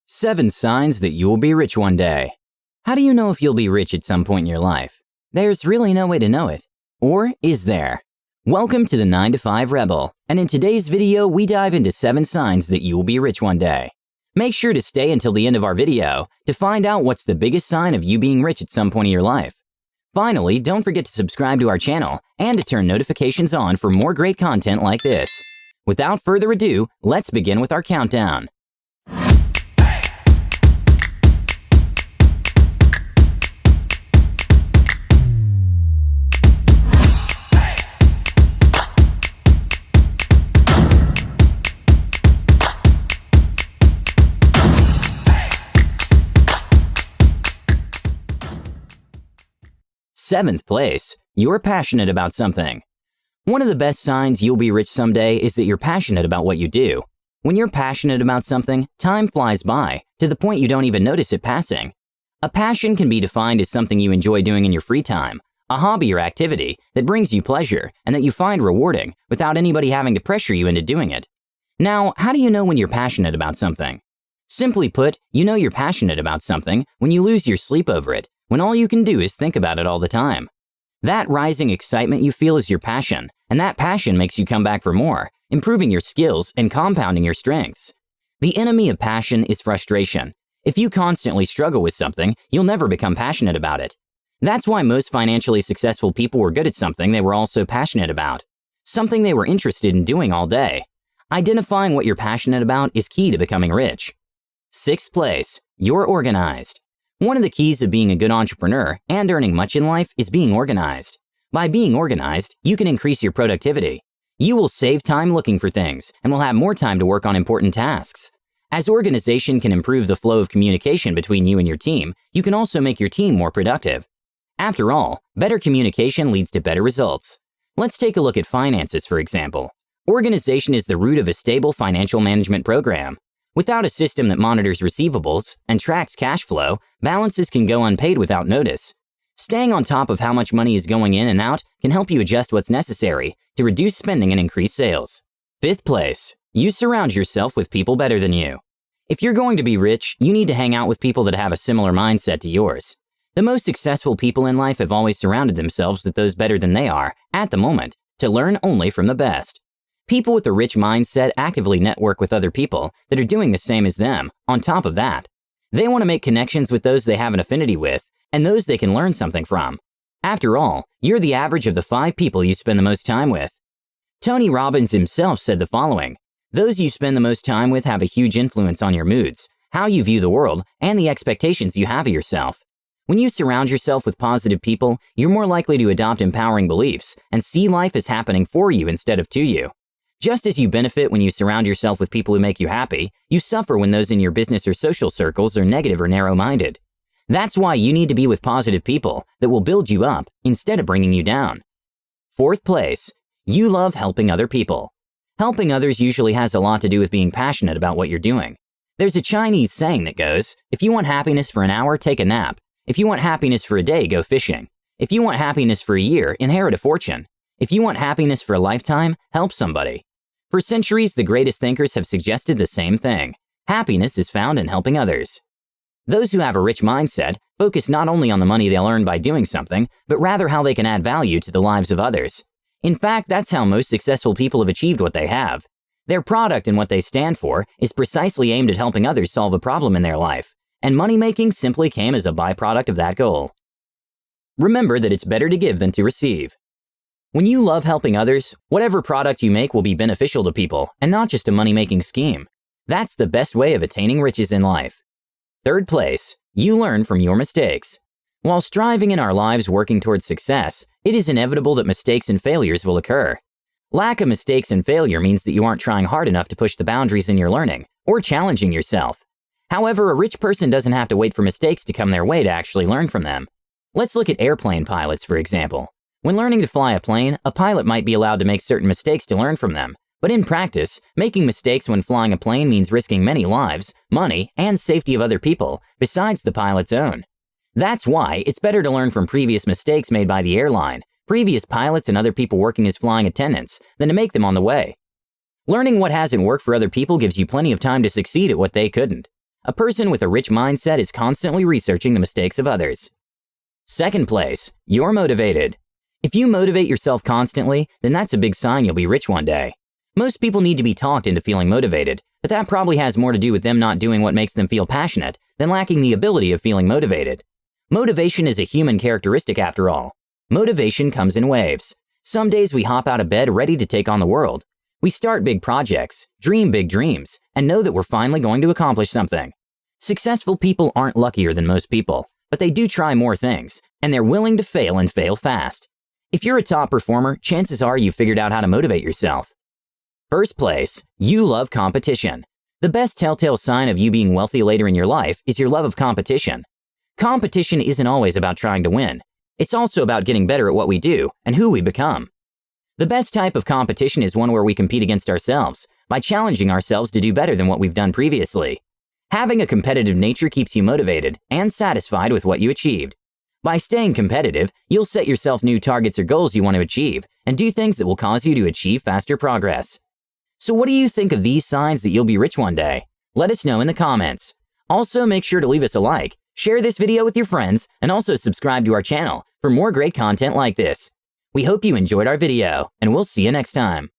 7 signs that you will be rich one day. How do you know if you'll be rich at some point in your life? There's really no way to know it. Or is there? Welcome to the 9 to 5 Rebel, and in today's video we dive into 7 signs that you will be rich one day. Make sure to stay until the end of our video to find out what's the biggest sign of you being rich at some point in your life. Finally, don't forget to subscribe to our channel and to turn notifications on for more great content like this. Without further ado, let's begin with our countdown. Seventh place, you're passionate about something. One of the best signs you'll be rich someday is that you're passionate about what you do. When you're passionate about something, time flies by, to the point you don't even notice it passing. A passion can be defined as something you enjoy doing in your free time, a hobby or activity that brings you pleasure and that you find rewarding without anybody having to pressure you into doing it. Now, how do you know when you're passionate about something? Simply put, you know you're passionate about something when you lose your sleep over it, when all you can do is think about it all the time. That rising excitement you feel is your passion, and that passion makes you come back for more, improving your skills and compounding your strengths. The enemy of passion is frustration. If you constantly struggle with something, you'll never become passionate about it. That's why most financially successful people were good at something they were also passionate about, something they were interested in doing all day. Identifying what you're passionate about is key to becoming rich. Sixth place, you're organized. One of the keys of being a good entrepreneur and earning much in life is being organized. By being organized, you can increase your productivity. You will save time looking for things and will have more time to work on important tasks. As organization can improve the flow of communication between you and your team, you can also make your team more productive. After all, better communication leads to better results. Let's take a look at finances, for example. Organization is the root of a stable financial management program. Without a system that monitors receivables and tracks cash flow, balances can go unpaid without notice. Staying on top of how much money is going in and out can help you adjust what's necessary to reduce spending and increase sales. Fifth place, you surround yourself with people better than you. If you're going to be rich, you need to hang out with people that have a similar mindset to yours. The most successful people in life have always surrounded themselves with those better than they are, at the moment, to learn only from the best. People with a rich mindset actively network with other people that are doing the same as them. On top of that, they want to make connections with those they have an affinity with and those they can learn something from. After all, you're the average of the 5 people you spend the most time with. Tony Robbins himself said the following: "Those you spend the most time with have a huge influence on your moods, how you view the world, and the expectations you have of yourself." When you surround yourself with positive people, you're more likely to adopt empowering beliefs and see life as happening for you instead of to you. Just as you benefit when you surround yourself with people who make you happy, you suffer when those in your business or social circles are negative or narrow-minded. That's why you need to be with positive people that will build you up instead of bringing you down. Fourth place, you love helping other people. Helping others usually has a lot to do with being passionate about what you're doing. There's a Chinese saying that goes, if you want happiness for an hour, take a nap. If you want happiness for a day, go fishing. If you want happiness for a year, inherit a fortune. If you want happiness for a lifetime, help somebody. For centuries, the greatest thinkers have suggested the same thing. Happiness is found in helping others. Those who have a rich mindset focus not only on the money they'll earn by doing something, but rather how they can add value to the lives of others. In fact, that's how most successful people have achieved what they have. Their product and what they stand for is precisely aimed at helping others solve a problem in their life, and money-making simply came as a byproduct of that goal. Remember that it's better to give than to receive. When you love helping others, whatever product you make will be beneficial to people and not just a money-making scheme. That's the best way of attaining riches in life. Third place, you learn from your mistakes. While striving in our lives working towards success, it is inevitable that mistakes and failures will occur. Lack of mistakes and failure means that you aren't trying hard enough to push the boundaries in your learning or challenging yourself. However, a rich person doesn't have to wait for mistakes to come their way to actually learn from them. Let's look at airplane pilots, for example. When learning to fly a plane, a pilot might be allowed to make certain mistakes to learn from them. But in practice, making mistakes when flying a plane means risking many lives, money, and safety of other people, besides the pilot's own. That's why it's better to learn from previous mistakes made by the airline, previous pilots and other people working as flying attendants, than to make them on the way. Learning what hasn't worked for other people gives you plenty of time to succeed at what they couldn't. A person with a rich mindset is constantly researching the mistakes of others. Second place, you're motivated. If you motivate yourself constantly, then that's a big sign you'll be rich one day. Most people need to be talked into feeling motivated, but that probably has more to do with them not doing what makes them feel passionate than lacking the ability of feeling motivated. Motivation is a human characteristic after all. Motivation comes in waves. Some days we hop out of bed ready to take on the world. We start big projects, dream big dreams, and know that we're finally going to accomplish something. Successful people aren't luckier than most people, but they do try more things, and they're willing to fail and fail fast. If you're a top performer, chances are you've figured out how to motivate yourself. First place, you love competition. The best telltale sign of you being wealthy later in your life is your love of competition. Competition isn't always about trying to win. It's also about getting better at what we do and who we become. The best type of competition is one where we compete against ourselves by challenging ourselves to do better than what we've done previously. Having a competitive nature keeps you motivated and satisfied with what you achieved. By staying competitive, you'll set yourself new targets or goals you want to achieve and do things that will cause you to achieve faster progress. So what do you think of these signs that you'll be rich one day? Let us know in the comments. Also, make sure to leave us a like, share this video with your friends, and also subscribe to our channel for more great content like this. We hope you enjoyed our video, and we'll see you next time.